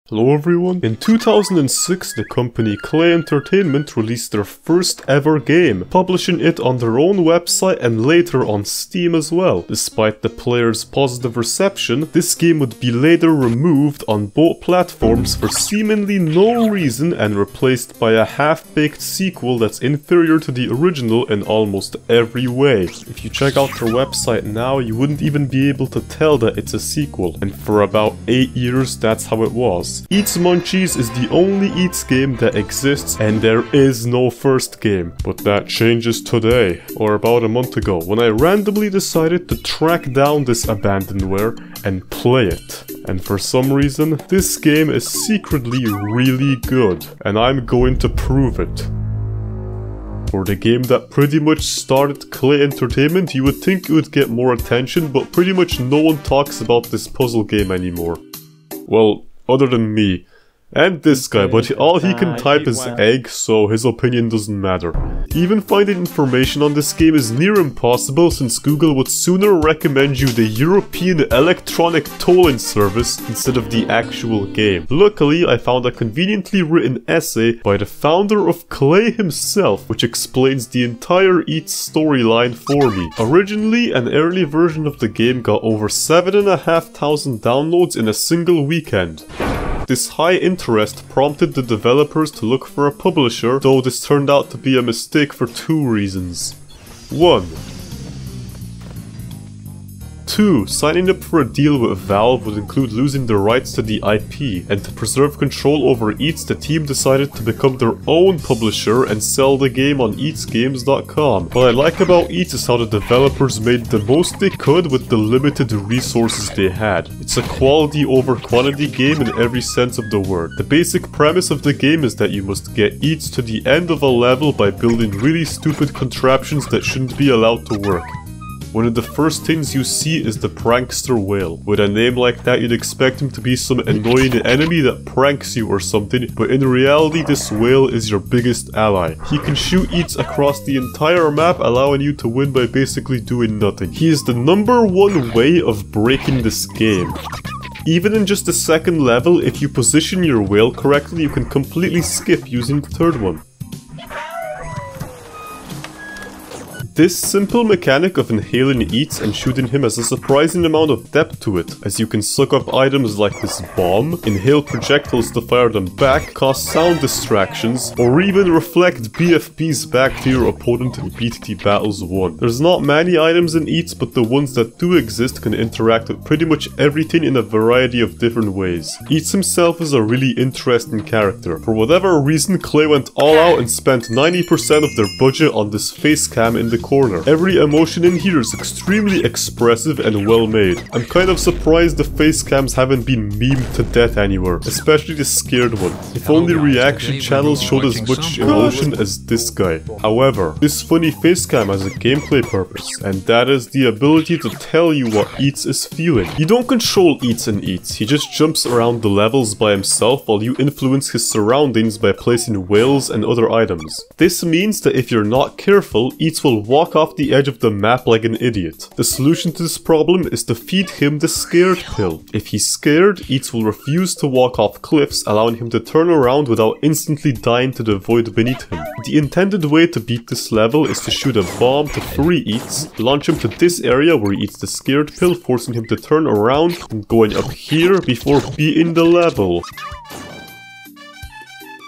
Hello everyone. In 2006, the company Klei Entertainment released their first ever game, publishing it on their own website and later on Steam as well. Despite the players' positive reception, this game would be later removed on both platforms for seemingly no reason and replaced by a half-baked sequel that's inferior to the original in almost every way. If you check out their website now, you wouldn't even be able to tell that it's a sequel, and for about 8 years that's how it was. Eets Munchies is the only Eets game that exists, and there is no first game. But that changes today, or about a month ago, when I randomly decided to track down this abandonware and play it. And for some reason, this game is secretly really good, and I'm going to prove it. For the game that pretty much started Klei Entertainment, you would think it would get more attention, but pretty much no one talks about this puzzle game anymore. Well, other than me. And this guy, but all he can type is egg, so his opinion doesn't matter. Even finding information on this game is near impossible, since Google would sooner recommend you the European electronic tolling service instead of the actual game. Luckily, I found a conveniently written essay by the founder of Klei himself, which explains the entire Eets storyline for me. Originally, an early version of the game got over 7,500 downloads in a single weekend. This high interest prompted the developers to look for a publisher, though this turned out to be a mistake for two reasons. 1. 2. Signing up for a deal with Valve would include losing the rights to the IP, and to preserve control over Eets, the team decided to become their own publisher and sell the game on eatsgames.com. What I like about Eets is how the developers made the most they could with the limited resources they had. It's a quality over quantity game in every sense of the word. The basic premise of the game is that you must get Eets to the end of a level by building really stupid contraptions that shouldn't be allowed to work. One of the first things you see is the prankster whale. With a name like that, you'd expect him to be some annoying enemy that pranks you or something, but in reality this whale is your biggest ally. He can shoot Eets across the entire map, allowing you to win by basically doing nothing. He is the #1 way of breaking this game. Even in just the second level, if you position your whale correctly, you can completely skip using the third one. This simple mechanic of inhaling Eets and shooting him has a surprising amount of depth to it, as you can suck up items like this bomb, inhale projectiles to fire them back, cause sound distractions, or even reflect BFBs back to your opponent and beat the battles won. There's not many items in Eets, but the ones that do exist can interact with pretty much everything in a variety of different ways. Eets himself is a really interesting character. For whatever reason, Klei went all out and spent 90% of their budget on this face cam in the corner. Every emotion in here is extremely expressive and well made. I'm kind of surprised the face cams haven't been memed to death anywhere, especially the scared one. If only reaction channels showed as much emotion as this guy. However, this funny face cam has a gameplay purpose, and that is the ability to tell you what Eets is feeling. You don't control Eets in Eets, he just jumps around the levels by himself while you influence his surroundings by placing whales and other items. This means that if you're not careful, Eets will walk off the edge of the map like an idiot. The solution to this problem is to feed him the scared pill. If he's scared, Eets will refuse to walk off cliffs, allowing him to turn around without instantly dying to the void beneath him. The intended way to beat this level is to shoot a bomb to free Eets, launch him to this area where he eats the scared pill, forcing him to turn around and going up here before beating the level.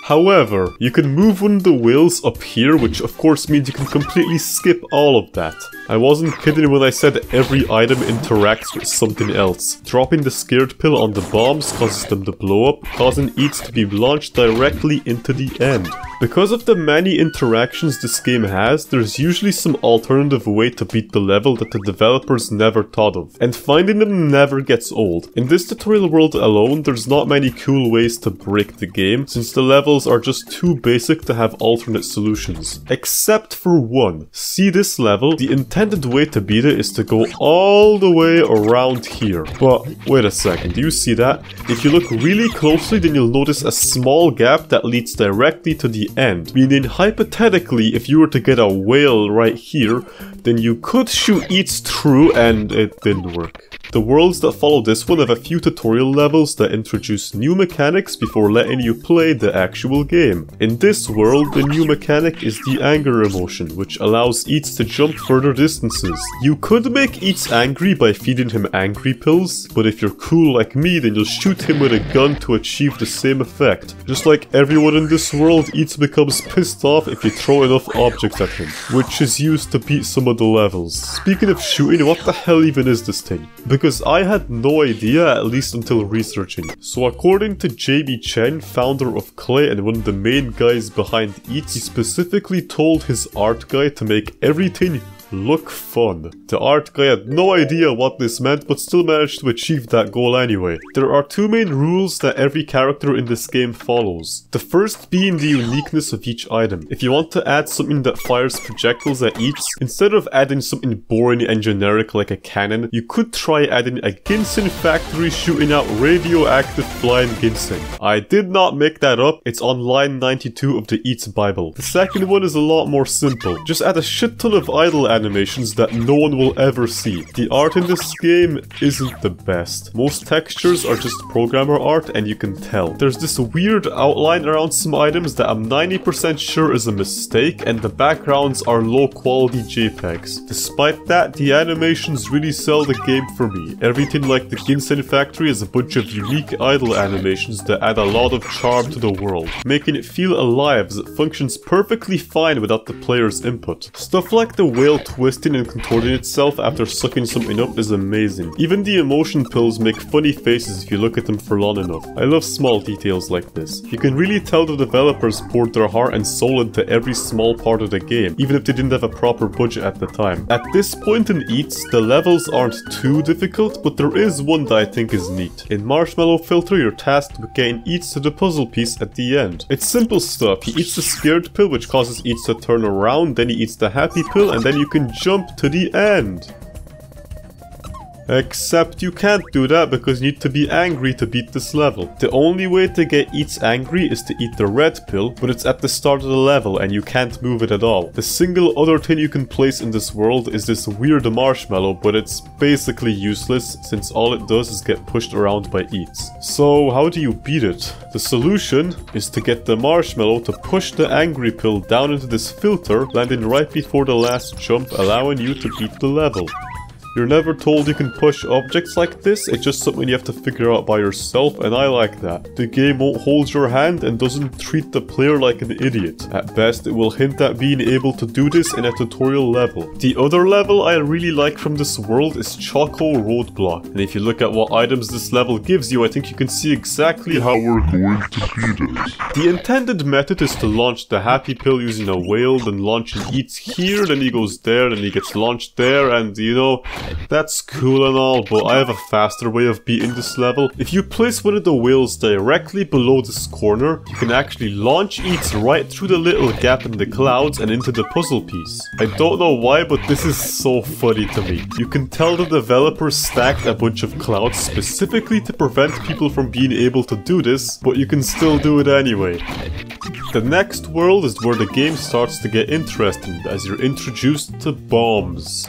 However, you can move one of the whales up here, which of course means you can completely skip all of that. I wasn't kidding when I said every item interacts with something else. Dropping the scared pill on the bombs causes them to blow up, causing Eets to be launched directly into the end. Because of the many interactions this game has, there's usually some alternative way to beat the level that the developers never thought of, and finding them never gets old. In this tutorial world alone, there's not many cool ways to break the game, since the levels are just too basic to have alternate solutions. Except for one. See this level? The intended way to beat it is to go all the way around here. But wait a second, do you see that? If you look really closely, then you'll notice a small gap that leads directly to the end. Meaning, hypothetically, if you were to get a whale right here, then you could shoot Eets through, and it didn't work. The worlds that follow this one have a few tutorial levels that introduce new mechanics before letting you play the actual game. In this world, the new mechanic is the anger emotion, which allows Eets to jump further distances. You could make Eets angry by feeding him angry pills, but if you're cool like me, then you'll shoot him with a gun to achieve the same effect. Just like everyone in this world, Eets becomes pissed off if you throw enough objects at him, which is used to beat some of the levels. Speaking of shooting, what the hell even is this thing? Because I had no idea, at least until researching. So according to JB Chen, founder of Klei and one of the main guys behind Eets, he specifically told his art guy to make everything look fun. The art guy had no idea what this meant, but still managed to achieve that goal anyway. There are two main rules that every character in this game follows. The first being the uniqueness of each item. If you want to add something that fires projectiles at Eets, instead of adding something boring and generic like a cannon, you could try adding a ginseng factory shooting out radioactive flying ginseng. I did not make that up, it's on line 92 of the Eets Bible. The second one is a lot more simple. Just add a shit ton of idle animations that no one will ever see. The art in this game isn't the best. Most textures are just programmer art and you can tell. There's this weird outline around some items that I'm 90% sure is a mistake, and the backgrounds are low quality JPEGs. Despite that, the animations really sell the game for me. Everything like the Ginseng Factory is a bunch of unique idle animations that add a lot of charm to the world, making it feel alive as it functions perfectly fine without the player's input. Stuff like the whale twisting and contorting itself after sucking something up is amazing. Even the emotion pills make funny faces if you look at them for long enough. I love small details like this. You can really tell the developers poured their heart and soul into every small part of the game, even if they didn't have a proper budget at the time. At this point in Eets, the levels aren't too difficult, but there is one that I think is neat. In Marshmallow Filter, you're tasked with getting Eets to the puzzle piece at the end. It's simple stuff. He eats the scared pill, which causes Eets to turn around, then he eats the happy pill, and then you can jump to the end. Except you can't do that because you need to be angry to beat this level. The only way to get Eets angry is to eat the red pill, but it's at the start of the level and you can't move it at all. The single other thing you can place in this world is this weird marshmallow, but it's basically useless since all it does is get pushed around by Eets. So how do you beat it? The solution is to get the marshmallow to push the angry pill down into this filter, landing right before the last jump, allowing you to beat the level. You're never told you can push objects like this, it's just something you have to figure out by yourself, and I like that. The game won't hold your hand and doesn't treat the player like an idiot. At best, it will hint at being able to do this in a tutorial level. The other level I really like from this world is Choco Roadblock, and if you look at what items this level gives you, I think you can see exactly how we're going to beat it. The intended method is to launch the happy pill using a whale, then launching Eets here, then he goes there, then he gets launched there, and you know, that's cool and all, but I have a faster way of beating this level. If you place one of the whales directly below this corner, you can actually launch Eets right through the little gap in the clouds and into the puzzle piece. I don't know why, but this is so funny to me. You can tell the developers stacked a bunch of clouds specifically to prevent people from being able to do this, but you can still do it anyway. The next world is where the game starts to get interesting, as you're introduced to bombs.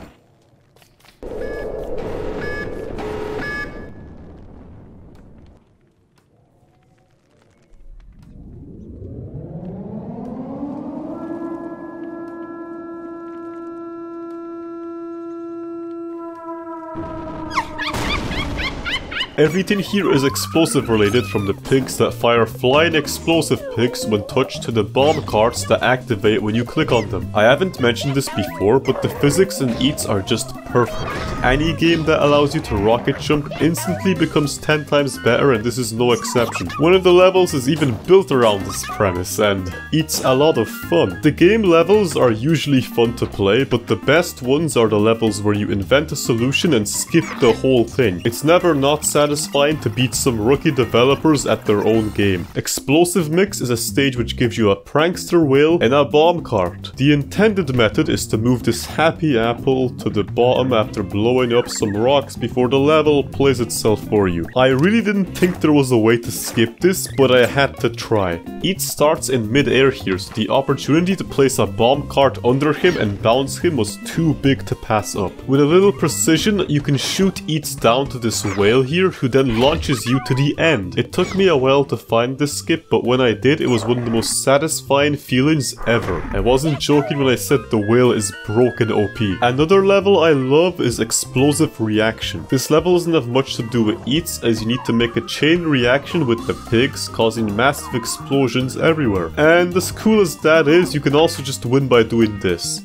Everything here is explosive related, from the pigs that fire flying explosive pigs when touched to the bomb carts that activate when you click on them. I haven't mentioned this before, but the physics in Eets are just perfect. Any game that allows you to rocket jump instantly becomes 10 times better, and this is no exception. One of the levels is even built around this premise, and it's a lot of fun. The game levels are usually fun to play, but the best ones are the levels where you invent a solution and skip the whole thing. It's never not satisfying to beat some rookie developers at their own game. Explosive Mix is a stage which gives you a prankster whale and a bomb cart. The intended method is to move this happy apple to the bottom bottom after blowing up some rocks before the level plays itself for you. I really didn't think there was a way to skip this, but I had to try. Eets starts in mid-air here, so the opportunity to place a bomb cart under him and bounce him was too big to pass up. With a little precision, you can shoot Eets down to this whale here, who then launches you to the end. It took me a while to find this skip, but when I did, it was one of the most satisfying feelings ever. I wasn't joking when I said the whale is broken OP. Another level I love is Explosive Reaction. This level doesn't have much to do with Eets, as you need to make a chain reaction with the pigs, causing massive explosions everywhere. And as cool as that is, you can also just win by doing this.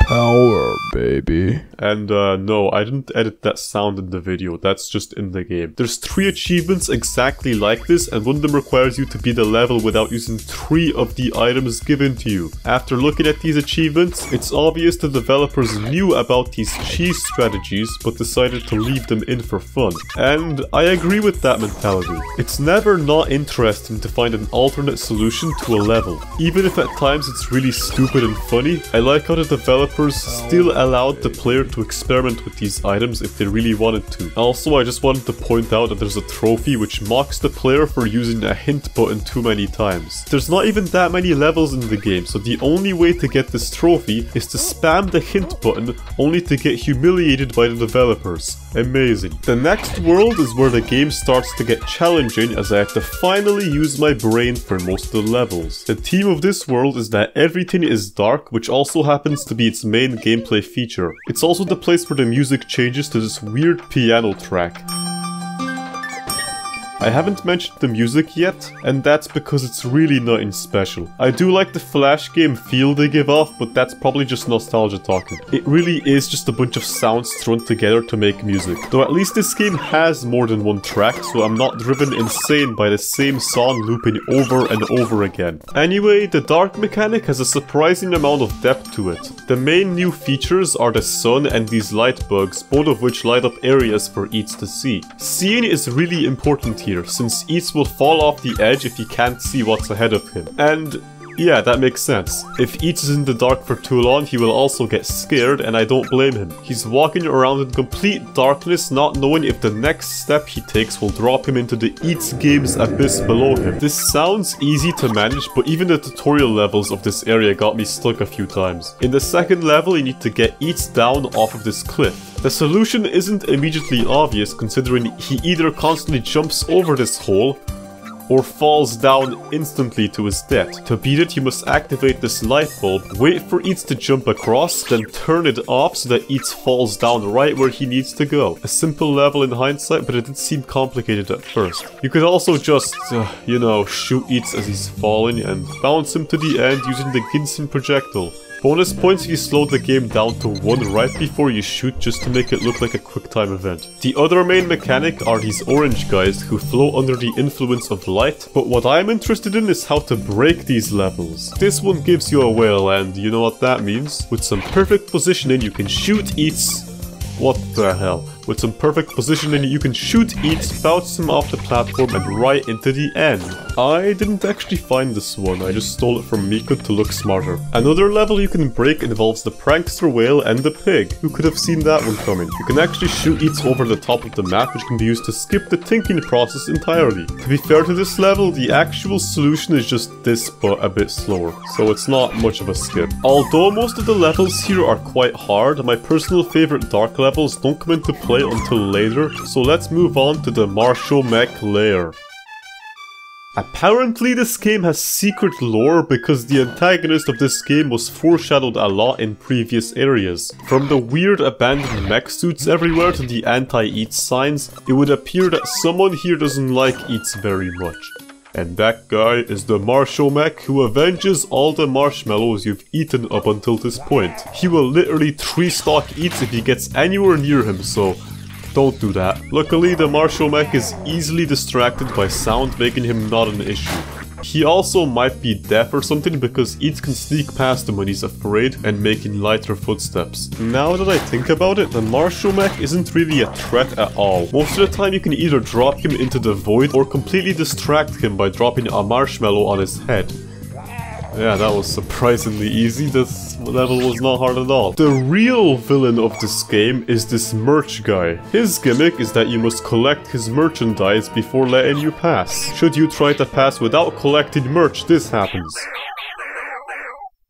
Power, baby. And no, I didn't edit that sound in the video, that's just in the game. There's 3 achievements exactly like this, and one of them requires you to beat the level without using 3 of the items given to you. After looking at these achievements, it's obvious the developers knew about these cheese strategies, but decided to leave them in for fun. And I agree with that mentality. It's never not interesting to find an alternate solution to a level. Even if at times it's really stupid and funny, I like how the developers still allowed the player to experiment with these items if they really wanted to. Also, I just wanted to point out that there's a trophy which mocks the player for using a hint button too many times. There's not even that many levels in the game, so the only way to get this trophy is to spam the hint button, only to get humiliated by the developers. Amazing. The next world is where the game starts to get challenging, as I have to finally use my brain for most of the levels. The theme of this world is that everything is dark, which also happens to be its main gameplay feature. It's also the place where the music changes to this weird piano track. I haven't mentioned the music yet, and that's because it's really nothing special. I do like the Flash game feel they give off, but that's probably just nostalgia talking. It really is just a bunch of sounds thrown together to make music. Though at least this game has more than one track, so I'm not driven insane by the same song looping over and over again. Anyway, the dark mechanic has a surprising amount of depth to it. The main new features are the sun and these light bugs, both of which light up areas for Eets to see. Seeing is really important here, since Eets will fall off the edge if he can't see what's ahead of him. And yeah, that makes sense. If Eets is in the dark for too long, he will also get scared, and I don't blame him. He's walking around in complete darkness, not knowing if the next step he takes will drop him into the Eets Games abyss below him. This sounds easy to manage, but even the tutorial levels of this area got me stuck a few times. In the second level, you need to get Eets down off of this cliff. The solution isn't immediately obvious, considering he either constantly jumps over this hole or falls down instantly to his death. To beat it, you must activate this light bulb, wait for Eets to jump across, then turn it off so that Eets falls down right where he needs to go. A simple level in hindsight, but it did seem complicated at first. You could also just, you know, shoot Eets as he's falling and bounce him to the end using the Ginseng projectile. Bonus points if you slow the game down to 1 right before you shoot, just to make it look like a quick time event. The other main mechanic are these orange guys who flow under the influence of light, but what I'm interested in is how to break these levels. This one gives you a whale, and you know what that means? With some perfect positioning you can shoot Eets. What the hell? With some perfect positioning, you can shoot Eets, bounce him off the platform, and right into the end. I didn't actually find this one, I just stole it from Mika to look smarter. Another level you can break involves the prankster whale and the pig. Who could have seen that one coming? You can actually shoot Eets over the top of the map, which can be used to skip the thinking process entirely. To be fair to this level, the actual solution is just this, but a bit slower, so it's not much of a skip. Although most of the levels here are quite hard, my personal favorite dark levels don't come into play until later, so let's move on to the Marshall Mech lair. Apparently this game has secret lore because the antagonist of this game was foreshadowed a lot in previous areas. From the weird abandoned mech suits everywhere to the anti-Eets signs, it would appear that someone here doesn't like Eets very much. And that guy is the Marshall Mech who avenges all the marshmallows you've eaten up until this point. He will literally 3-stock Eets if he gets anywhere near him, so don't do that. Luckily, the Marshall Mech is easily distracted by sound, making him not an issue. He also might be deaf or something because Eets can sneak past him when he's afraid and making lighter footsteps. Now that I think about it, the Marshall Mech isn't really a threat at all. Most of the time you can either drop him into the void or completely distract him by dropping a marshmallow on his head. Yeah, that was surprisingly easy. This level was not hard at all. The real villain of this game is this merch guy. His gimmick is that you must collect his merchandise before letting you pass. Should you try to pass without collecting merch, this happens.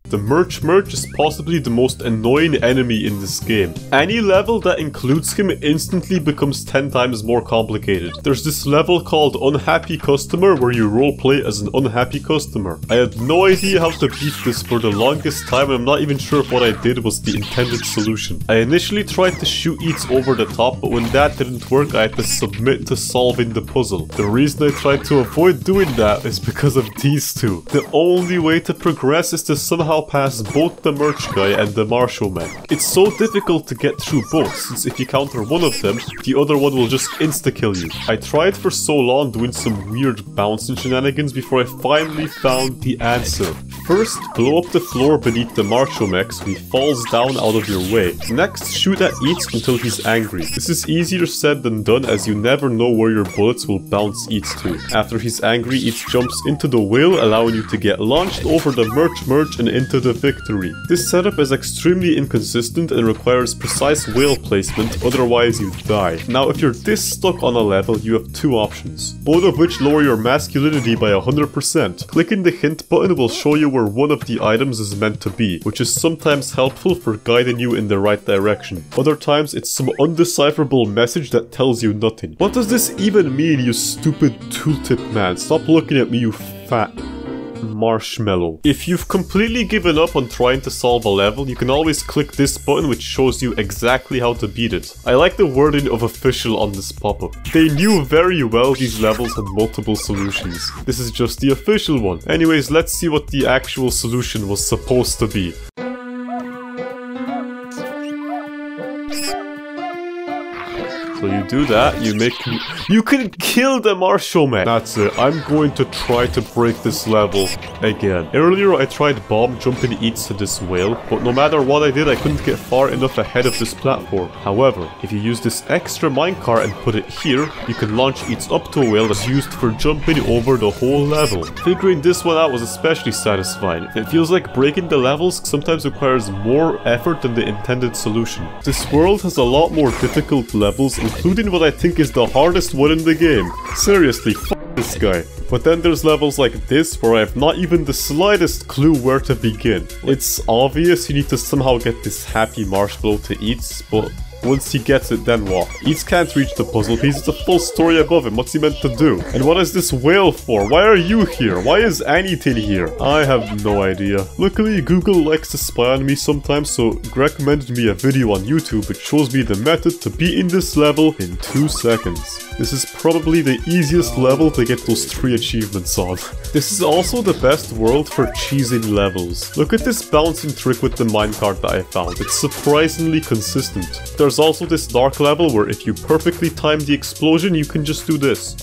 The merch is possibly the most annoying enemy in this game. Any level that includes him instantly becomes 10 times more complicated. There's this level called Unhappy Customer where you roleplay as an unhappy customer. I had no idea how to beat this for the longest time, and I'm not even sure if what I did was the intended solution. I initially tried to shoot Eets over the top, but when that didn't work, I had to submit to solving the puzzle. The reason I tried to avoid doing that is because of these two. The only way to progress is to somehow pass both the merch guy and the marshal mech. It's so difficult to get through both, since if you counter one of them, the other one will just insta-kill you. I tried for so long doing some weird bouncing shenanigans before I finally found the answer. First, blow up the floor beneath the marshal mech so he falls down out of your way. Next, shoot at Eets until he's angry. This is easier said than done, as you never know where your bullets will bounce Eets to. After he's angry, Eets jumps into the whale, allowing you to get launched over the merch and into the victory. This setup is extremely inconsistent and requires precise whale placement, otherwise you die. Now, if you're this stuck on a level, you have two options, both of which lower your masculinity by 100%. Clicking the hint button will show you where one of the items is meant to be, which is sometimes helpful for guiding you in the right direction. Other times, it's some undecipherable message that tells you nothing. What does this even mean, you stupid tooltip man? Stop looking at me, you fat marshmallow. If you've completely given up on trying to solve a level, you can always click this button, which shows you exactly how to beat it. I like the wording of official on this pop-up. They knew very well these levels had multiple solutions. This is just the official one. Anyways, let's see what the actual solution was supposed to be. So you do that, you can kill the marshal man. That's it, I'm going to try to break this level again. Earlier I tried bomb jumping Eets to this whale, but no matter what I did, I couldn't get far enough ahead of this platform. However, if you use this extra minecart and put it here, you can launch Eets up to a whale that's used for jumping over the whole level. Figuring this one out was especially satisfying. It feels like breaking the levels sometimes requires more effort than the intended solution. This world has a lot more difficult levels, including what I think is the hardest one in the game. Seriously, f*** this guy. But then there's levels like this where I have not even the slightest clue where to begin. It's obvious you need to somehow get this happy marshmallow to Eets, but once he gets it, then what? Eets can't reach the puzzle piece, it's a full story above him, what's he meant to do? And what is this whale for? Why are you here? Why is anything here? I have no idea. Luckily, Google likes to spy on me sometimes, so recommended me a video on YouTube which shows me the method to beating this level in 2 seconds. This is probably the easiest level to get those 3 achievements on. This is also the best world for cheesing levels. Look at this bouncing trick with the minecart that I found. It's surprisingly consistent. There's also this dark level where if you perfectly time the explosion, you can just do this.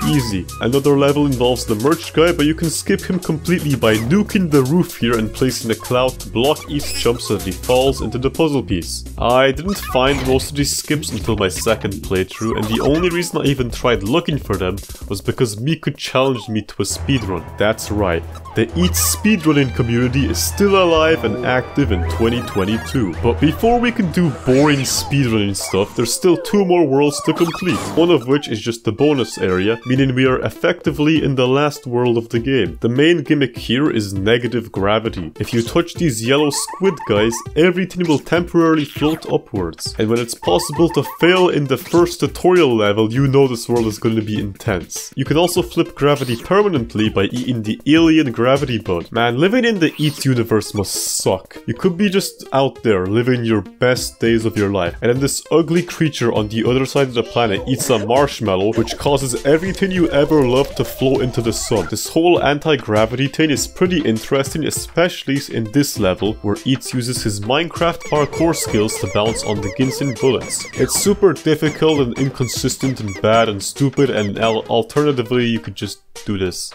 Easy. Another level involves the merch guy, but you can skip him completely by nuking the roof here and placing a cloud to block each jump so that he falls into the puzzle piece. I didn't find most of these skips until my second playthrough, and the only reason I even tried looking for them was because Miku challenged me to a speedrun. That's right. The Eets speedrunning community is still alive and active in 2022. But before we can do boring speedrunning stuff, there's still 2 more worlds to complete. One of which is just the bonus area, meaning we are effectively in the last world of the game. The main gimmick here is negative gravity. If you touch these yellow squid guys, everything will temporarily float upwards. And when it's possible to fail in the first tutorial level, you know this world is going to be intense. You can also flip gravity permanently by eating the alien gravity bud. Man, living in the Eets universe must suck. You could be just out there living your best days of your life, and then this ugly creature on the other side of the planet eats a marshmallow, which causes everything you ever loved to flow into the sun. This whole anti-gravity thing is pretty interesting, especially in this level where Eets uses his Minecraft parkour skills to bounce on the ginseng bullets. It's super difficult and inconsistent and bad and stupid, and alternatively you could just do this.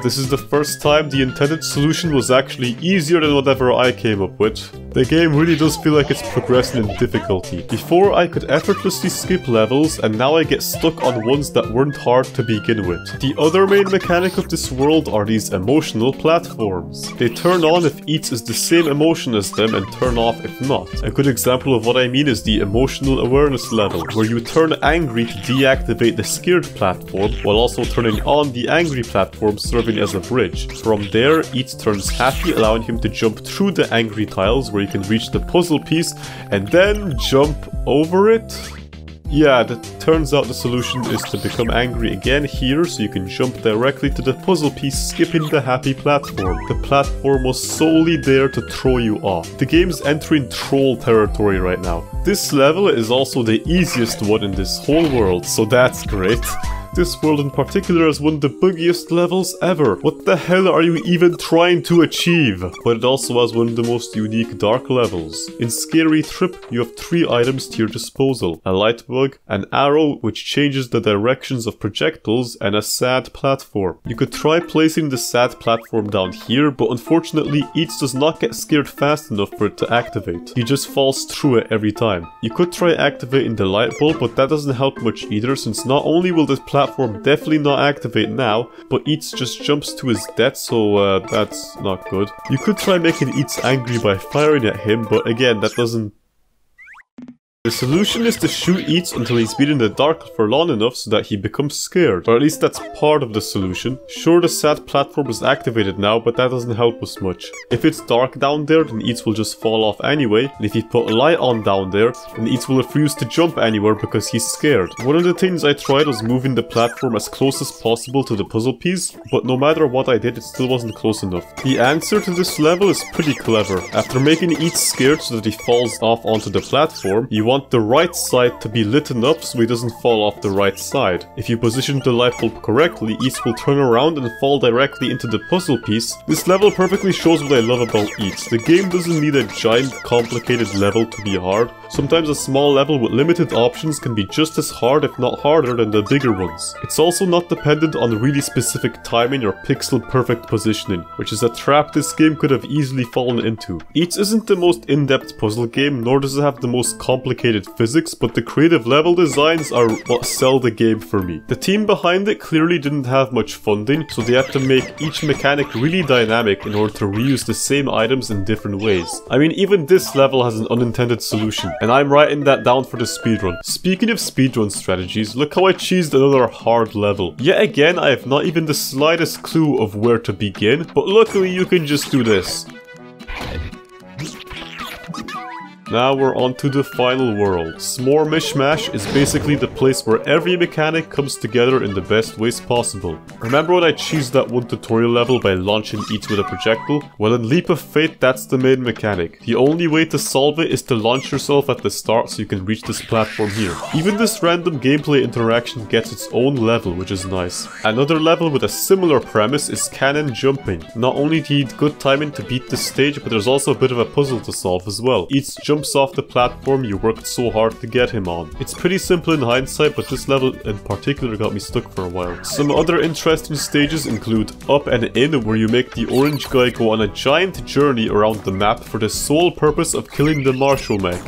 This is the first time the intended solution was actually easier than whatever I came up with. The game really does feel like it's progressing in difficulty. Before I could effortlessly skip levels, and now I get stuck on ones that weren't hard to begin with. The other main mechanic of this world are these emotional platforms. They turn on if Eets is the same emotion as them and turn off if not. A good example of what I mean is the emotional awareness level, where you turn angry to deactivate the scared platform, while also turning on the angry platform serving as a bridge. From there, Eets turns happy, allowing him to jump through the angry tiles where you can reach the puzzle piece and then jump over it. Yeah, that turns out the solution is to become angry again here, so you can jump directly to the puzzle piece, skipping the happy platform. The platform was solely there to throw you off. The game's entering troll territory right now. This level is also the easiest one in this whole world, so that's great. This world in particular is one of the buggiest levels ever. What the hell are you even trying to achieve? But it also has one of the most unique dark levels. In Scary Trip, you have 3 items to your disposal. A light bug, an arrow which changes the directions of projectiles, and a sad platform. You could try placing the sad platform down here, but unfortunately Eets does not get scared fast enough for it to activate. He just falls through it every time. You could try activating the light bulb, but that doesn't help much either, since not only will this platform definitely not activate now, but Eets just jumps to his death, so that's not good. You could try making Eets angry by firing at him, but again, that doesn't... The solution is to shoot Eets until he's been in the dark for long enough so that he becomes scared. Or at least that's part of the solution. Sure, the sad platform is activated now, but that doesn't help us much. If it's dark down there, then Eets will just fall off anyway. And if you put a light on down there, then Eets will refuse to jump anywhere because he's scared. One of the things I tried was moving the platform as close as possible to the puzzle piece, but no matter what I did, it still wasn't close enough. The answer to this level is pretty clever. After making Eets scared so that he falls off onto the platform, you want the right side to be lit up so he doesn't fall off the right side. If you position the light bulb correctly, Eets will turn around and fall directly into the puzzle piece. This level perfectly shows what I love about Eets. The game doesn't need a giant complicated level to be hard. Sometimes a small level with limited options can be just as hard, if not harder, than the bigger ones. It's also not dependent on really specific timing or pixel perfect positioning, which is a trap this game could have easily fallen into. Eets isn't the most in-depth puzzle game, nor does it have the most complicated physics, but the creative level designs are what sell the game for me. The team behind it clearly didn't have much funding, so they had to make each mechanic really dynamic in order to reuse the same items in different ways. I mean, even this level has an unintended solution, and I'm writing that down for the speedrun. Speaking of speedrun strategies, look how I cheesed another hard level. Yet again, I have not even the slightest clue of where to begin, but luckily you can just do this. Now we're on to the final world. S'more Mishmash is basically the place where every mechanic comes together in the best ways possible. Remember when I cheesed that one tutorial level by launching Eets with a projectile? Well, in Leap of Fate, that's the main mechanic. The only way to solve it is to launch yourself at the start so you can reach this platform here. Even this random gameplay interaction gets its own level, which is nice. Another level with a similar premise is cannon jumping. Not only do you need good timing to beat this stage, but there's also a bit of a puzzle to solve as well. Eets jumps off the platform you worked so hard to get him on. It's pretty simple in hindsight, but this level in particular got me stuck for a while. Some other interesting stages include Up and In, where you make the orange guy go on a giant journey around the map for the sole purpose of killing the Marshall mech.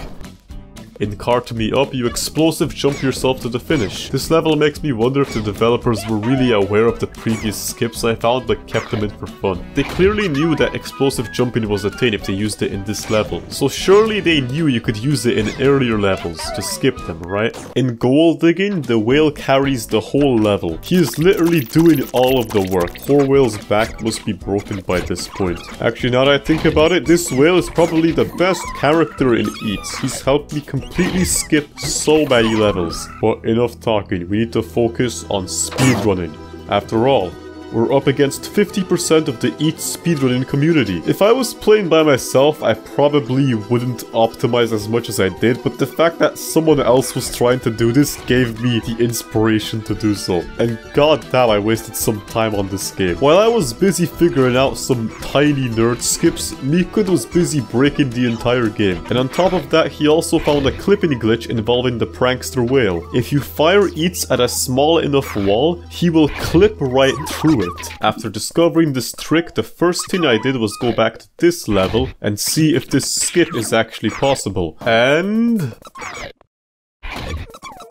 In Cart Me Up, you explosive jump yourself to the finish. This level makes me wonder if the developers were really aware of the previous skips I found but kept them in for fun. They clearly knew that explosive jumping was a thing if they used it in this level, so surely they knew you could use it in earlier levels to skip them, right? In Gold Digging, the whale carries the whole level. He is literally doing all of the work. Poor whale's back must be broken by this point. Actually, now that I think about it, this whale is probably the best character in Eets. He's helped me completely skip so many levels. But enough talking, we need to focus on speedrunning. After all, we're up against 50% of the Eets speedrunning community. If I was playing by myself, I probably wouldn't optimize as much as I did, but the fact that someone else was trying to do this gave me the inspiration to do so. And goddamn, I wasted some time on this game. While I was busy figuring out some tiny nerd skips, Mikud was busy breaking the entire game. And on top of that, he also found a clipping glitch involving the prankster whale. If you fire Eets at a small enough wall, he will clip right through do it. After discovering this trick, the first thing I did was go back to this level and see if this skip is actually possible. And...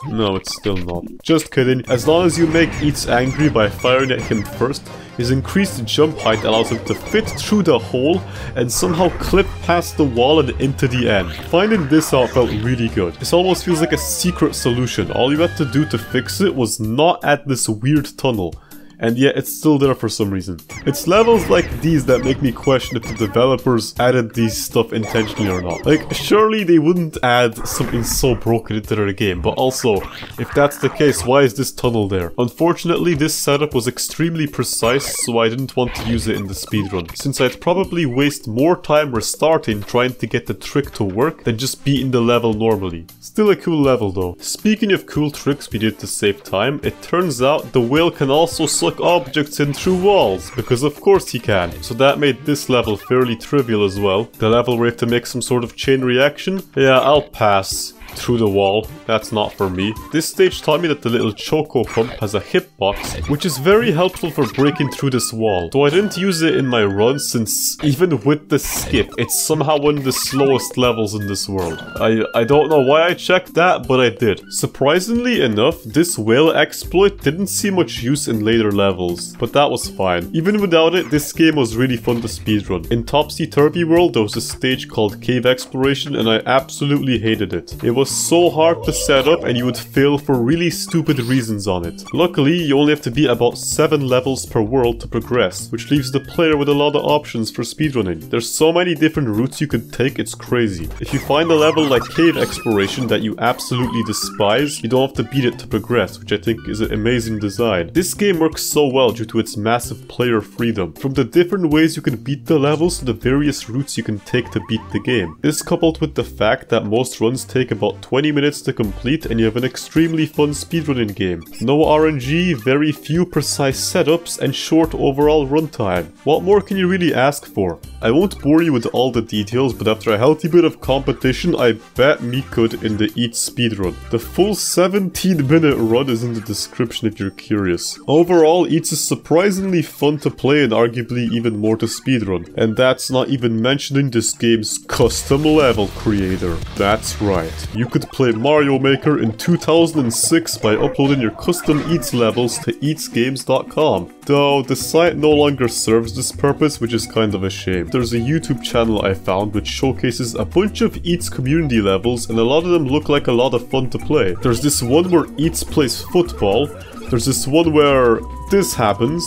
no, it's still not. Just kidding. As long as you make Eets angry by firing at him first, his increased jump height allows him to fit through the hole and somehow clip past the wall and into the end. Finding this out felt really good. This almost feels like a secret solution. All you had to do to fix it was not add this weird tunnel. And yet it's still there for some reason. It's levels like these that make me question if the developers added these stuff intentionally or not. Like, surely they wouldn't add something so broken into their game, but also, if that's the case, why is this tunnel there? Unfortunately, this setup was extremely precise, so I didn't want to use it in the speedrun, since I'd probably waste more time restarting trying to get the trick to work than just beating the level normally. Still a cool level though. Speaking of cool tricks we did to save time, it turns out the whale can also suck objects in through walls, because of course he can. So that made this level fairly trivial as well. The level where you have to make some sort of chain reaction? Yeah, I'll pass. Through the wall. That's not for me. This stage taught me that the little choco pump has a hitbox, which is very helpful for breaking through this wall. Though I didn't use it in my run, since even with the skip, it's somehow one of the slowest levels in this world. I don't know why I checked that, but I did. Surprisingly enough, this whale exploit didn't see much use in later levels, but that was fine. Even without it, this game was really fun to speedrun. In Topsy-Turvy World, there was a stage called Cave Exploration, and I absolutely hated it. It was so hard to set up and you would fail for really stupid reasons on it. Luckily, you only have to beat about 7 levels per world to progress, which leaves the player with a lot of options for speedrunning. There's so many different routes you could take, it's crazy. If you find a level like Cave Exploration that you absolutely despise, you don't have to beat it to progress, which I think is an amazing design. This game works so well due to its massive player freedom, from the different ways you can beat the levels to the various routes you can take to beat the game. This coupled with the fact that most runs take about 20 minutes to complete and you have an extremely fun speedrunning game. No RNG, very few precise setups, and short overall runtime. What more can you really ask for? I won't bore you with all the details, but after a healthy bit of competition, I bet me could in the Eets speedrun. The full 17-minute run is in the description if you're curious. Overall, Eets is surprisingly fun to play and arguably even more to speedrun. And that's not even mentioning this game's custom level creator. That's right. You could play Mario Maker in 2006 by uploading your custom Eets levels to eetsgames.com. Though the site no longer serves this purpose, which is kind of a shame. There's a YouTube channel I found which showcases a bunch of Eets community levels, and a lot of them look like a lot of fun to play. There's this one where Eets plays football. There's this one where this happens.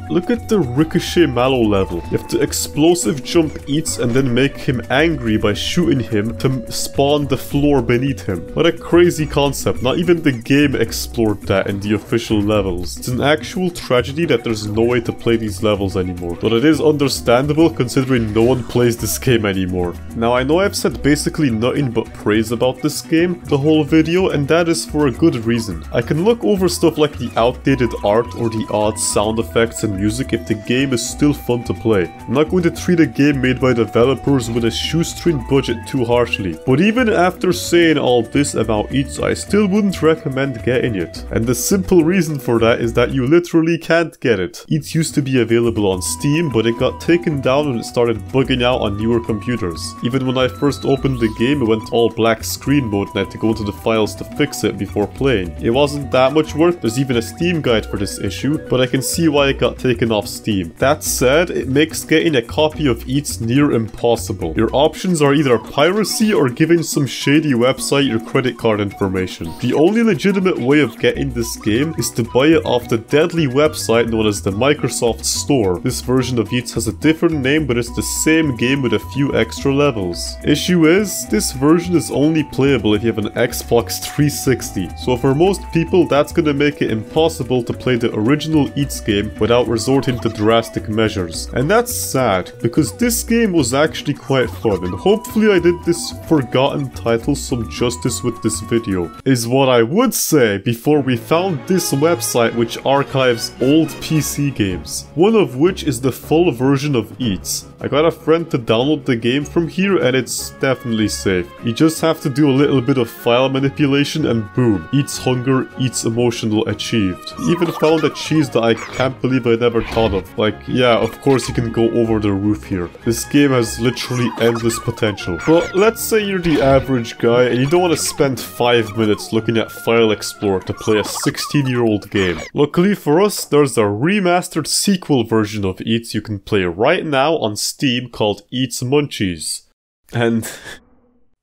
Look at the Ricochet Mallow level. You have to explosive jump Eets and then make him angry by shooting him to spawn the floor beneath him. What a crazy concept. Not even the game explored that in the official levels. It's an actual tragedy that there's no way to play these levels anymore. But it is understandable considering no one plays this game anymore. Now I know I've said basically nothing but praise about this game the whole video, and that is for a good reason. I can look over stuff like the outdated art or the odd sound effects and music if the game is still fun to play. I'm not going to treat a game made by developers with a shoestring budget too harshly. But even after saying all this about Eets, I still wouldn't recommend getting it. And the simple reason for that is that you literally can't get it. Eets used to be available on Steam, but it got taken down when it started bugging out on newer computers. Even when I first opened the game, it went all black screen mode and I had to go into the files to fix it before playing. It wasn't that much work. There's even a Steam guide for this issue, but I can see why it got taken off Steam. That said, it makes getting a copy of Eets near impossible. Your options are either piracy or giving some shady website your credit card information. The only legitimate way of getting this game is to buy it off the deadly website known as the Microsoft Store. This version of Eets has a different name, but it's the same game with a few extra levels. Issue is, this version is only playable if you have an Xbox 360. So for most people, that's gonna make it impossible to play the original Eets game without resorting to drastic measures. And that's sad, because this game was actually quite fun, and hopefully I did this forgotten title some justice with this video, is what I would say before we found this website which archives old PC games, one of which is the full version of Eets. I got a friend to download the game from here and it's definitely safe. You just have to do a little bit of file manipulation and boom, Eets Hunger, Eets Emotional achieved. Even found a cheese that I can't believe I never thought of. Like, yeah, of course you can go over the roof here. This game has literally endless potential. But let's say you're the average guy and you don't want to spend 5 minutes looking at File Explorer to play a 16-year-old game. Luckily for us, there's a remastered sequel version of Eets you can play right now on Steam called Eets Munchies. And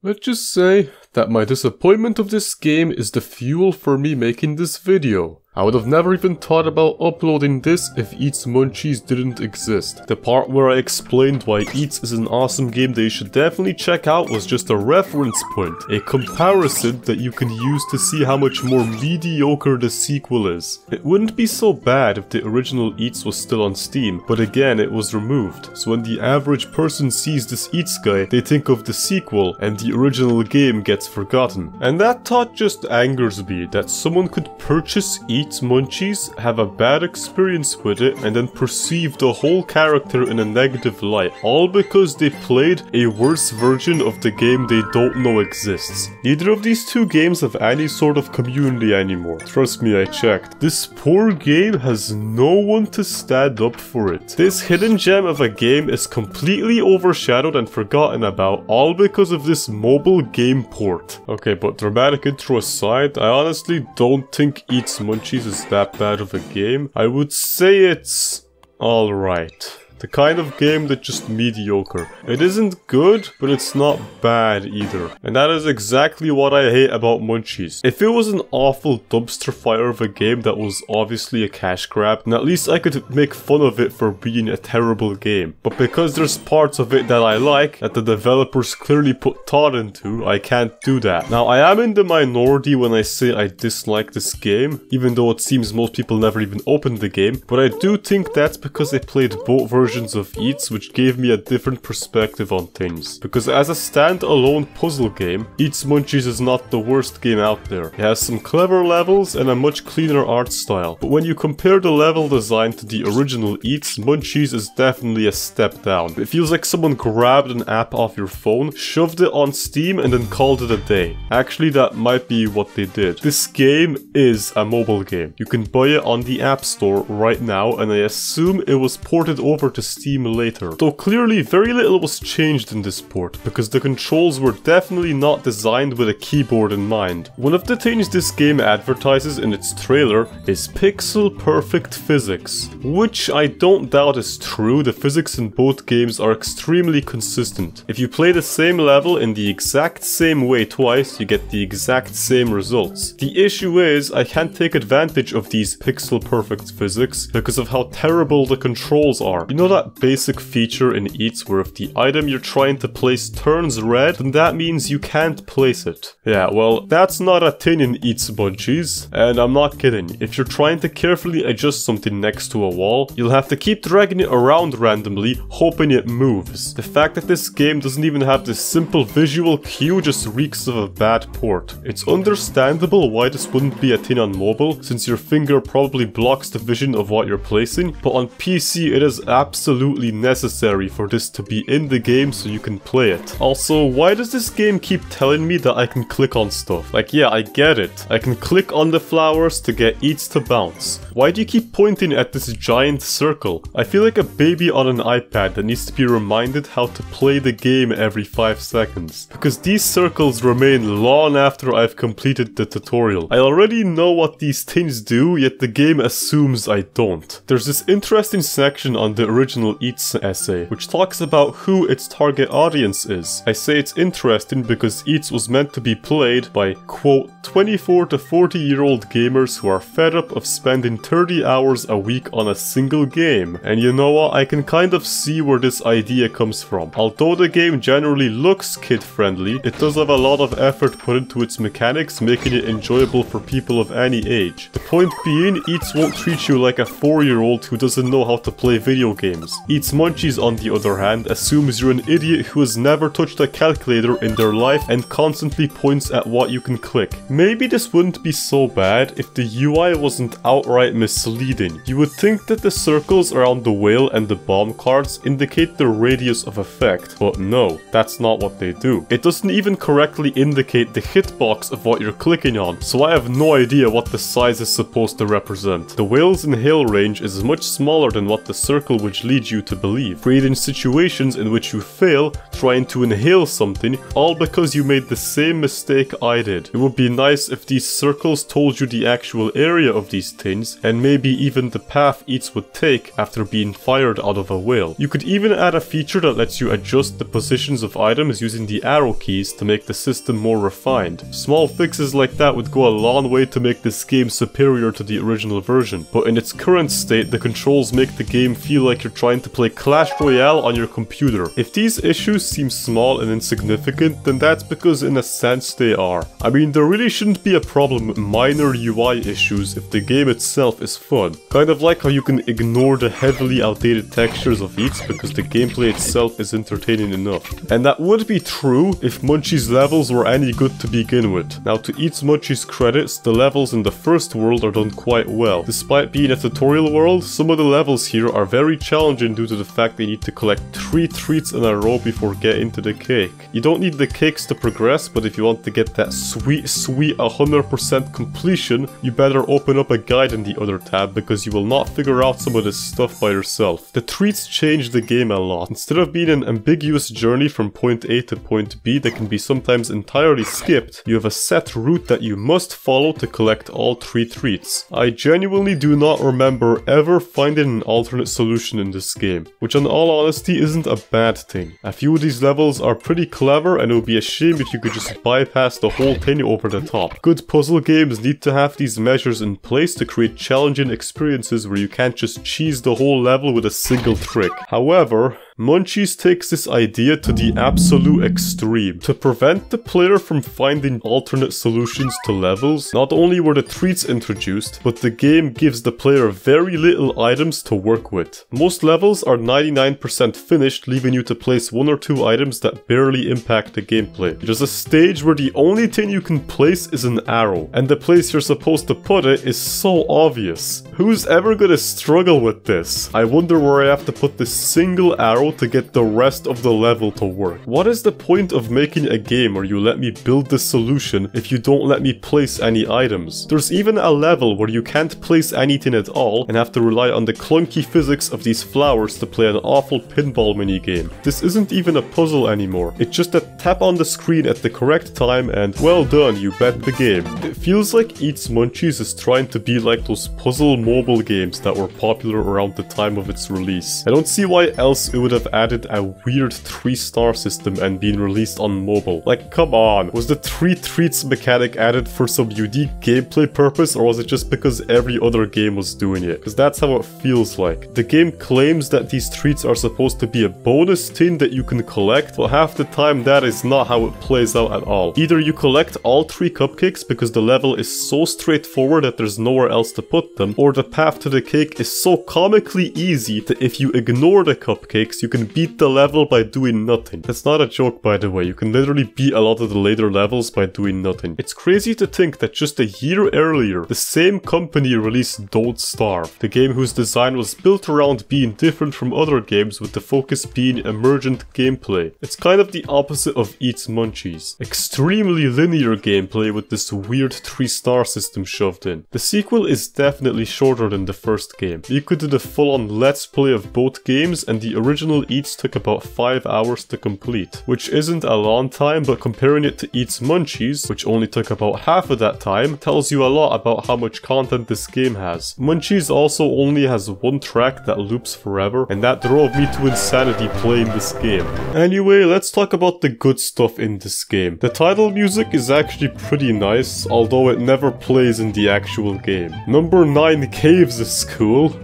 let's just say that my disappointment of this game is the fuel for me making this video. I would have never even thought about uploading this if Eets Munchies didn't exist. The part where I explained why Eets is an awesome game that you should definitely check out was just a reference point, a comparison that you can use to see how much more mediocre the sequel is. It wouldn't be so bad if the original Eets was still on Steam, but again it was removed, so when the average person sees this Eets guy, they think of the sequel and the original game gets forgotten. And that thought just angers me, that someone could purchase Eets Munchies, have a bad experience with it, and then perceive the whole character in a negative light, all because they played a worse version of the game they don't know exists. Neither of these two games have any sort of community anymore. Trust me, I checked. This poor game has no one to stand up for it. This hidden gem of a game is completely overshadowed and forgotten about, all because of this mobile game port. Okay, but dramatic intro aside, I honestly don't think Eets Munchies is that bad of a game. I would say it's alright. The kind of game that's just mediocre. It isn't good, but it's not bad either. And that is exactly what I hate about Munchies. If it was an awful dumpster fire of a game that was obviously a cash grab, then at least I could make fun of it for being a terrible game. But because there's parts of it that I like, that the developers clearly put thought into, I can't do that. Now, I am in the minority when I say I dislike this game, even though it seems most people never even opened the game, but I do think that's because I played both versions of Eets, which gave me a different perspective on things. Because as a standalone puzzle game, Eets Munchies is not the worst game out there. It has some clever levels and a much cleaner art style. But when you compare the level design to the original Eets, Munchies is definitely a step down. It feels like someone grabbed an app off your phone, shoved it on Steam, and then called it a day. Actually, that might be what they did. This game is a mobile game. You can buy it on the App Store right now, and I assume it was ported over to Steam later. Though clearly very little was changed in this port, because the controls were definitely not designed with a keyboard in mind. One of the things this game advertises in its trailer is pixel perfect physics, which I don't doubt is true. The physics in both games are extremely consistent. If you play the same level in the exact same way twice, you get the exact same results. The issue is, I can't take advantage of these pixel perfect physics because of how terrible the controls are. You know that basic feature in Eets where if the item you're trying to place turns red, then that means you can't place it. Yeah, well, that's not a thing in Eets Munchies, and I'm not kidding. If you're trying to carefully adjust something next to a wall, you'll have to keep dragging it around randomly, hoping it moves. The fact that this game doesn't even have this simple visual cue just reeks of a bad port. It's understandable why this wouldn't be a thing on mobile, since your finger probably blocks the vision of what you're placing, but on PC it is absolutely necessary for this to be in the game so you can play it. Also, why does this game keep telling me that I can click on stuff? Like, yeah, I get it. I can click on the flowers to get Eets to bounce. Why do you keep pointing at this giant circle? I feel like a baby on an iPad that needs to be reminded how to play the game every 5 seconds. Because these circles remain long after I've completed the tutorial. I already know what these things do, yet the game assumes I don't. There's this interesting section on the original Eets essay, which talks about who its target audience is. I say it's interesting because Eets was meant to be played by, quote, 24 to 40-year-old gamers who are fed up of spending 30 hours a week on a single game. And you know what, I can kind of see where this idea comes from. Although the game generally looks kid-friendly, it does have a lot of effort put into its mechanics, making it enjoyable for people of any age. The point being, Eets won't treat you like a 4-year-old who doesn't know how to play video games. Eets Munchies, on the other hand, assumes you're an idiot who has never touched a calculator in their life and constantly points at what you can click. Maybe this wouldn't be so bad if the UI wasn't outright misleading. You would think that the circles around the whale and the bomb cards indicate the radius of effect, but no, that's not what they do. It doesn't even correctly indicate the hitbox of what you're clicking on, so I have no idea what the size is supposed to represent. The whale's inhale range is much smaller than what the circle would lead you to believe, creating situations in which you fail trying to inhale something, all because you made the same mistake I did. It would be nice if these circles told you the actual area of these things, and maybe even the path Eets would take after being fired out of a whale. You could even add a feature that lets you adjust the positions of items using the arrow keys to make the system more refined. Small fixes like that would go a long way to make this game superior to the original version, but in its current state, the controls make the game feel like you're trying to play Clash Royale on your computer. If these issues seem small and insignificant, then that's because in a sense they are. I mean, there really shouldn't be a problem with minor UI issues if the game itself is fun. Kind of like how you can ignore the heavily outdated textures of Eets because the gameplay itself is entertaining enough. And that would be true if Munchies levels were any good to begin with. Now, to Eets Munchies credits, the levels in the first world are done quite well. Despite being a tutorial world, some of the levels here are very challenging due to the fact they need to collect 3 treats in a row before getting to the cake. You don't need the cakes to progress, but if you want to get that sweet 100% completion, you better open up a guide in the other tab because you will not figure out some of this stuff by yourself. The treats change the game a lot. Instead of being an ambiguous journey from point A to point B that can be sometimes entirely skipped, you have a set route that you must follow to collect all 3 treats. I genuinely do not remember ever finding an alternate solution in this game, which in all honesty isn't a bad thing. A few of these levels are pretty clever and it would be a shame if you could just bypass the whole thing over the top. Good puzzle games need to have these measures in place to create challenging experiences where you can't just cheese the whole level with a single trick. However, Munchies takes this idea to the absolute extreme. To prevent the player from finding alternate solutions to levels, not only were the treats introduced, but the game gives the player very little items to work with. Most levels are 99% finished, leaving you to place 1 or 2 items that barely impact the gameplay. There's a stage where the only thing you can place is an arrow, and the place you're supposed to put it is so obvious. Who's ever gonna struggle with this? I wonder where I have to put this single arrow to get the rest of the level to work. What is the point of making a game where you let me build the solution if you don't let me place any items? There's even a level where you can't place anything at all and have to rely on the clunky physics of these flowers to play an awful pinball minigame. This isn't even a puzzle anymore. It's just a tap on the screen at the correct time and well done, you bet the game. It feels like Eets Munchies is trying to be like those puzzle mobile games that were popular around the time of its release. I don't see why else it would have added a weird 3-star system and been released on mobile. Like, come on, was the 3 treats mechanic added for some unique gameplay purpose, or was it just because every other game was doing it? Because that's how it feels like. The game claims that these treats are supposed to be a bonus thing that you can collect, but half the time that is not how it plays out at all. Either you collect all 3 cupcakes because the level is so straightforward that there's nowhere else to put them, or the path to the cake is so comically easy that if you ignore the cupcakes, you can beat the level by doing nothing. That's not a joke, by the way. You can literally beat a lot of the later levels by doing nothing. It's crazy to think that just a year earlier, the same company released Don't Starve, the game whose design was built around being different from other games with the focus being emergent gameplay. It's kind of the opposite of Eets Munchies. Extremely linear gameplay with this weird 3-star system shoved in. The sequel is definitely shorter than the first game. You could do the full-on let's play of both games, and the original original Eets took about 5 hours to complete, which isn't a long time, but comparing it to Eets Munchies, which only took about half of that time, tells you a lot about how much content this game has. Munchies also only has one track that loops forever, and that drove me to insanity playing this game. Anyway, let's talk about the good stuff in this game. The title music is actually pretty nice, although it never plays in the actual game. Number 9 Caves is cool.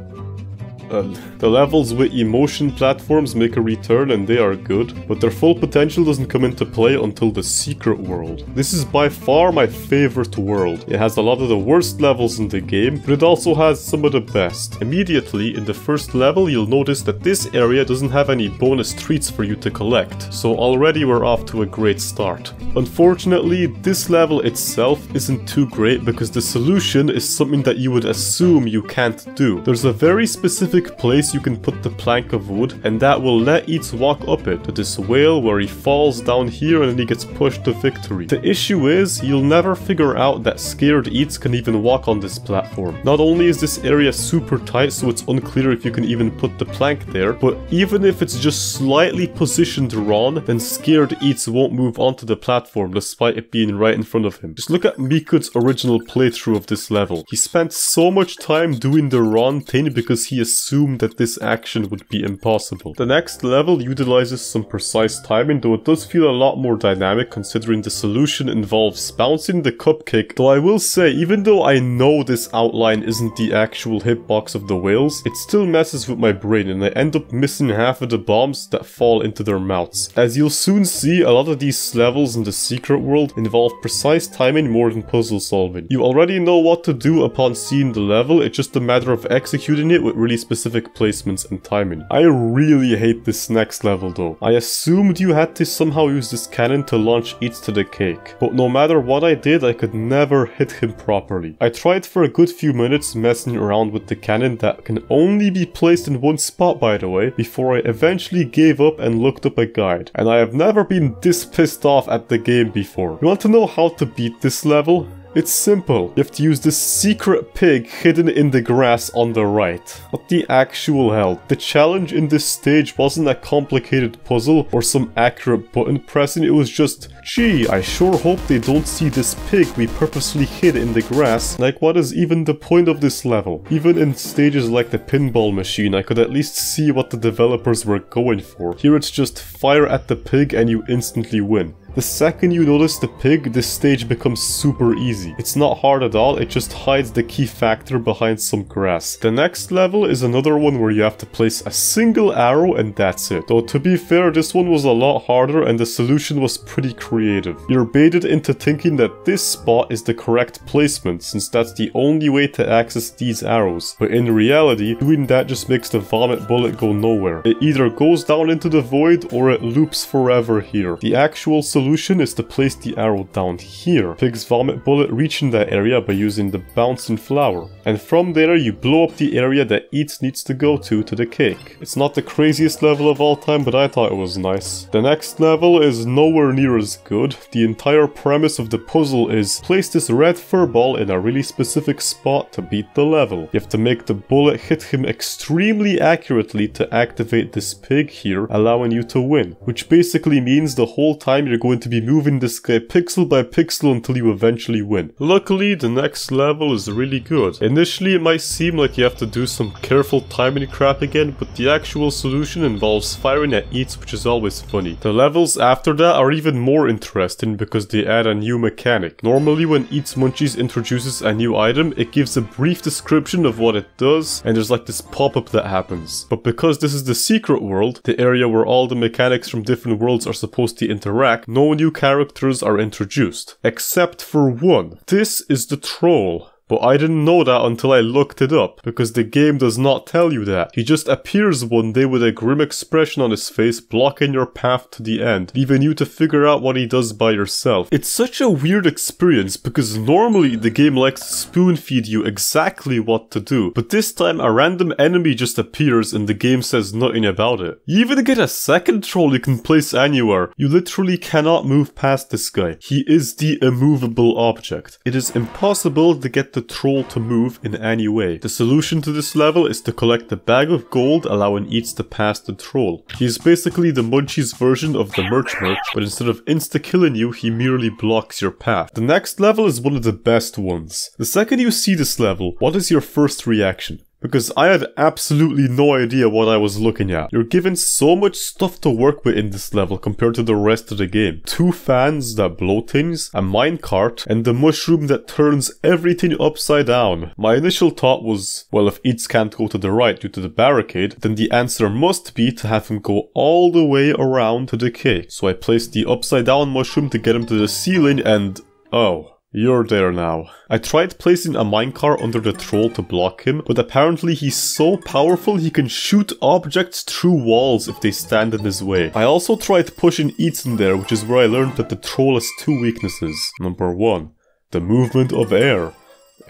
The levels with emotion platforms make a return and they are good, but their full potential doesn't come into play until the secret world. This is by far my favorite world. It has a lot of the worst levels in the game, but it also has some of the best. Immediately, in the first level, you'll notice that this area doesn't have any bonus treats for you to collect, so already we're off to a great start. Unfortunately, this level itself isn't too great because the solution is something that you would assume you can't do. There's a very specific place you can put the plank of wood, and that will let Eets walk up it to this whale where he falls down here and then he gets pushed to victory. The issue is, you'll never figure out that scared Eets can even walk on this platform. Not only is this area super tight, so it's unclear if you can even put the plank there, but even if it's just slightly positioned wrong, then scared Eets won't move onto the platform despite it being right in front of him. Just look at Mikut's original playthrough of this level. He spent so much time doing the wrong thing because he assumed that this action would be impossible. The next level utilizes some precise timing, though it does feel a lot more dynamic considering the solution involves bouncing the cupcake, though I will say, even though I know this outline isn't the actual hitbox of the whales, it still messes with my brain and I end up missing half of the bombs that fall into their mouths. As you'll soon see, a lot of these levels in the secret world involve precise timing more than puzzle solving. You already know what to do upon seeing the level, it's just a matter of executing it with really specific placements and timing. I really hate this next level though. I assumed you had to somehow use this cannon to launch Eets to the cake, but no matter what I did, I could never hit him properly. I tried for a good few minutes messing around with the cannon that can only be placed in one spot, by the way, before I eventually gave up and looked up a guide. And I have never been this pissed off at the game before. You want to know how to beat this level? It's simple. You have to use this secret pig hidden in the grass on the right. What the actual hell? The challenge in this stage wasn't a complicated puzzle or some accurate button pressing, it was just, gee, I sure hope they don't see this pig we purposely hid in the grass. Like, what is even the point of this level? Even in stages like the pinball machine, I could at least see what the developers were going for. Here it's just fire at the pig and you instantly win. The second you notice the pig, this stage becomes super easy. It's not hard at all, it just hides the key factor behind some grass. The next level is another one where you have to place a single arrow and that's it. Though to be fair, this one was a lot harder and the solution was pretty creative. You're baited into thinking that this spot is the correct placement since that's the only way to access these arrows. But in reality, doing that just makes the vomit bullet go nowhere. It either goes down into the void or it loops forever here. The actual solution is to place the arrow down here. Pig's vomit bullet reaching that area by using the bouncing flower. And from there you blow up the area that Eets needs to go to the cake. It's not the craziest level of all time, but I thought it was nice. The next level is nowhere near as good. The entire premise of the puzzle is place this red fur ball in a really specific spot to beat the level. You have to make the bullet hit him extremely accurately to activate this pig here, allowing you to win. Which basically means the whole time you're going to be moving this guy pixel by pixel until you eventually win. Luckily, the next level is really good. Initially, it might seem like you have to do some careful timing crap again, but the actual solution involves firing at Eets, which is always funny. The levels after that are even more interesting because they add a new mechanic. Normally, when Eets Munchies introduces a new item, it gives a brief description of what it does, and there's like this pop-up that happens. But because this is the secret world, the area where all the mechanics from different worlds are supposed to interact, no new characters are introduced. Except for one. This is the troll. But I didn't know that until I looked it up, because the game does not tell you that. He just appears one day with a grim expression on his face, blocking your path to the end, leaving you to figure out what he does by yourself. It's such a weird experience, because normally the game likes to spoon feed you exactly what to do, but this time a random enemy just appears and the game says nothing about it. You even get a second troll you can place anywhere. You literally cannot move past this guy. He is the immovable object. It is impossible to get the the troll to move in any way. The solution to this level is to collect a bag of gold, allowing Eets to pass the troll. He is basically the Munchies version of the Merch, but instead of insta-killing you, he merely blocks your path. The next level is one of the best ones. The second you see this level, what is your first reaction? Because I had absolutely no idea what I was looking at. You're given so much stuff to work with in this level compared to the rest of the game. 2 fans that blow things, a minecart, and the mushroom that turns everything upside down. My initial thought was, well, if Eets can't go to the right due to the barricade, then the answer must be to have him go all the way around to the cake. So I placed the upside down mushroom to get him to the ceiling and... oh. You're there now. I tried placing a minecart under the troll to block him, but apparently he's so powerful he can shoot objects through walls if they stand in his way. I also tried pushing Eets in there, which is where I learned that the troll has 2 weaknesses. Number 1, the movement of air.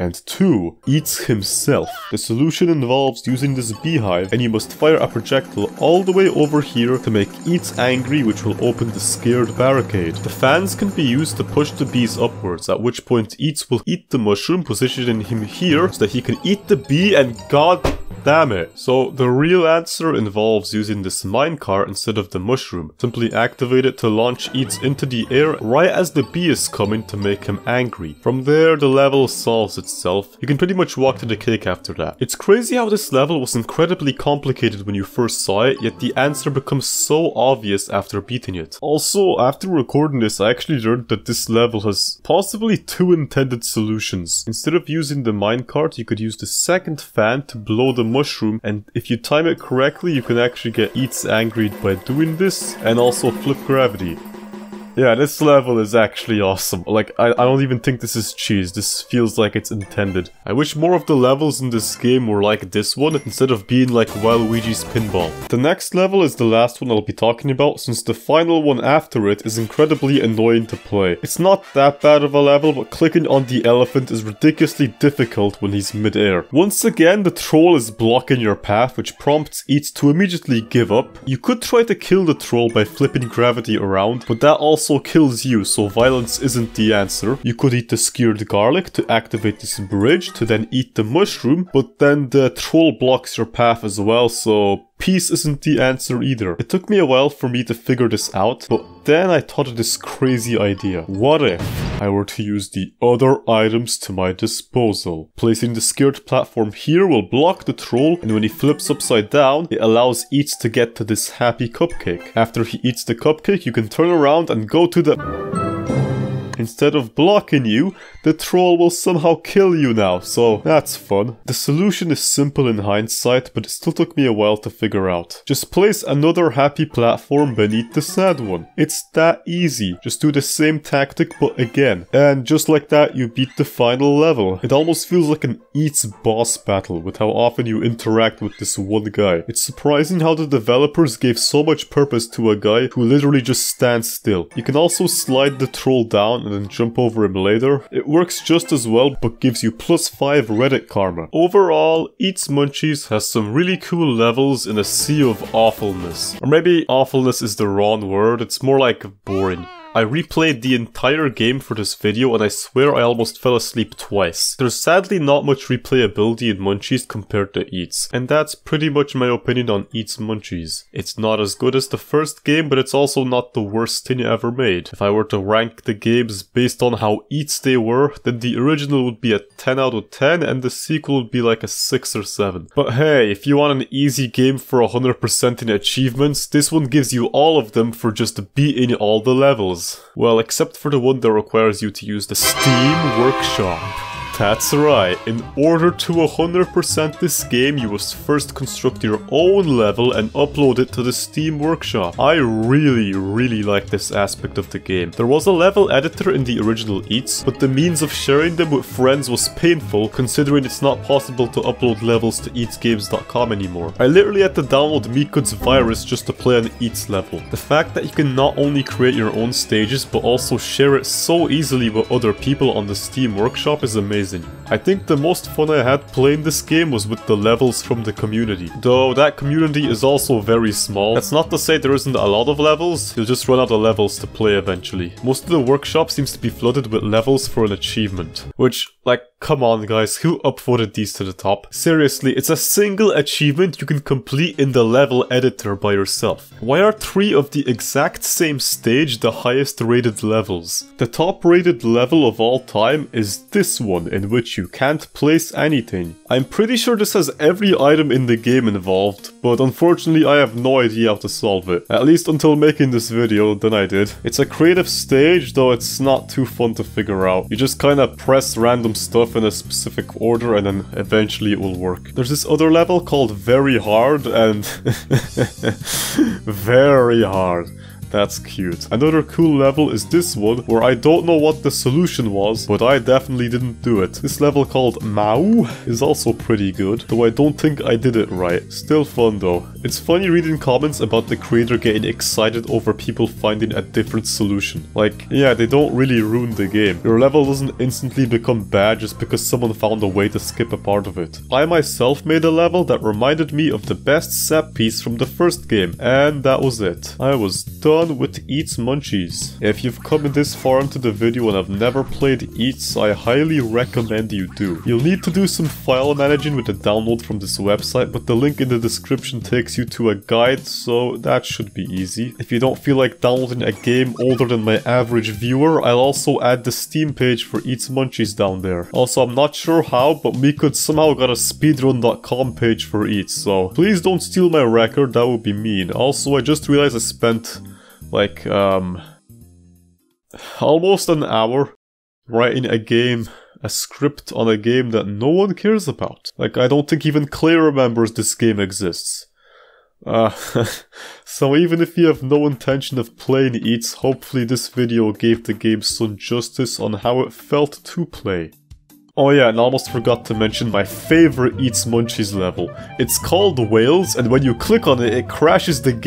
And 2, Eets himself. The solution involves using this beehive, and you must fire a projectile all the way over here to make Eets angry, which will open the scared barricade. The fans can be used to push the bees upwards, at which point Eets will eat the mushroom, positioning him here so that he can eat the bee, and god damn it. So the real answer involves using this minecart instead of the mushroom. Simply activate it to launch Eets into the air right as the bee is coming to make him angry. From there, the level solves itself. You can pretty much walk to the cake after that. It's crazy how this level was incredibly complicated when you first saw it, yet the answer becomes so obvious after beating it. Also, after recording this, I actually learned that this level has possibly 2 intended solutions. Instead of using the minecart, you could use the second fan to blow the mushroom, and if you time it correctly, you can actually get Eets angry by doing this, and also flip gravity. Yeah, this level is actually awesome. Like, I don't even think this is cheese. This feels like it's intended. I wish more of the levels in this game were like this one, instead of being like Waluigi's Pinball. The next level is the last one I'll be talking about, since the final one after it is incredibly annoying to play. It's not that bad of a level, but clicking on the elephant is ridiculously difficult when he's mid-air. Once again, the troll is blocking your path, which prompts Eets to immediately give up. You could try to kill the troll by flipping gravity around, but that also kills you, so violence isn't the answer. You could eat the skewered garlic to activate this bridge, to then eat the mushroom, but then the troll blocks your path as well, so peace isn't the answer either. It took me a while for me to figure this out, but then I thought of this crazy idea. What if I were to use the other items to my disposal? Placing the scared platform here will block the troll, and when he flips upside down, it allows Eets to get to this happy cupcake. After he eats the cupcake, you can turn around and go to the... Instead of blocking you, the troll will somehow kill you now, so that's fun. The solution is simple in hindsight, but it still took me a while to figure out. Just place another happy platform beneath the sad one. It's that easy. Just do the same tactic but again. And just like that, you beat the final level. It almost feels like an Eets boss battle with how often you interact with this one guy. It's surprising how the developers gave so much purpose to a guy who literally just stands still. You can also slide the troll down and then jump over him later. It works just as well, but gives you +5 Reddit karma. Overall, Eets Munchies has some really cool levels in a sea of awfulness. Or maybe awfulness is the wrong word, it's more like boring. I replayed the entire game for this video and I swear I almost fell asleep twice. There's sadly not much replayability in Munchies compared to Eets, and that's pretty much my opinion on Eets Munchies. It's not as good as the first game, but it's also not the worst thing ever made. If I were to rank the games based on how Eets they were, then the original would be a 10 out of 10 and the sequel would be like a 6 or 7. But hey, if you want an easy game for 100% in achievements, this one gives you all of them for just beating all the levels. Well, except for the one that requires you to use the Steam Workshop. That's right, in order to 100% this game, you must first construct your own level and upload it to the Steam Workshop. I really like this aspect of the game. There was a level editor in the original Eets, but the means of sharing them with friends was painful, considering it's not possible to upload levels to eatsgames.com anymore. I literally had to download Mikud's virus just to play an Eets level. The fact that you can not only create your own stages, but also share it so easily with other people on the Steam Workshop is amazing. amazing. I think the most fun I had playing this game was with the levels from the community. Though that community is also very small. That's not to say there isn't a lot of levels, you'll just run out of levels to play eventually. Most of the workshop seems to be flooded with levels for an achievement. Which, like, come on guys, who upvoted these to the top? Seriously, it's a single achievement you can complete in the level editor by yourself. Why are 3 of the exact same stage the highest rated levels? The top rated level of all time is this one, in which you can't place anything. I'm pretty sure this has every item in the game involved, but unfortunately I have no idea how to solve it. At least until making this video, then I did. It's a creative stage, though it's not too fun to figure out. You just kinda press random stuff in a specific order and then eventually it will work. There's this other level called Very Hard and very hard. That's cute. Another cool level is this one, where I don't know what the solution was, but I definitely didn't do it. This level called Mao is also pretty good, though I don't think I did it right. Still fun though. It's funny reading comments about the creator getting excited over people finding a different solution. Like, yeah, they don't really ruin the game. Your level doesn't instantly become bad just because someone found a way to skip a part of it. I myself made a level that reminded me of the best set piece from the first game, and that was it. I was done with Eets Munchies. If you've come this far into the video and have never played Eets, I highly recommend you do. You'll need to do some file managing with the download from this website, but the link in the description takes you to a guide, so that should be easy. If you don't feel like downloading a game older than my average viewer, I'll also add the Steam page for Eets Munchies down there. Also, I'm not sure how, but me could somehow got a speedrun.com page for Eets, so please don't steal my record, that would be mean. Also, I just realized I spent like, almost an hour writing a script on a game that no one cares about. Like, I don't think even Klei remembers this game exists. So even if you have no intention of playing Eets, hopefully this video gave the game some justice on how it felt to play. Oh yeah, and I almost forgot to mention my favorite Eets Munchies level. It's called Whales, and when you click on it, it crashes the game.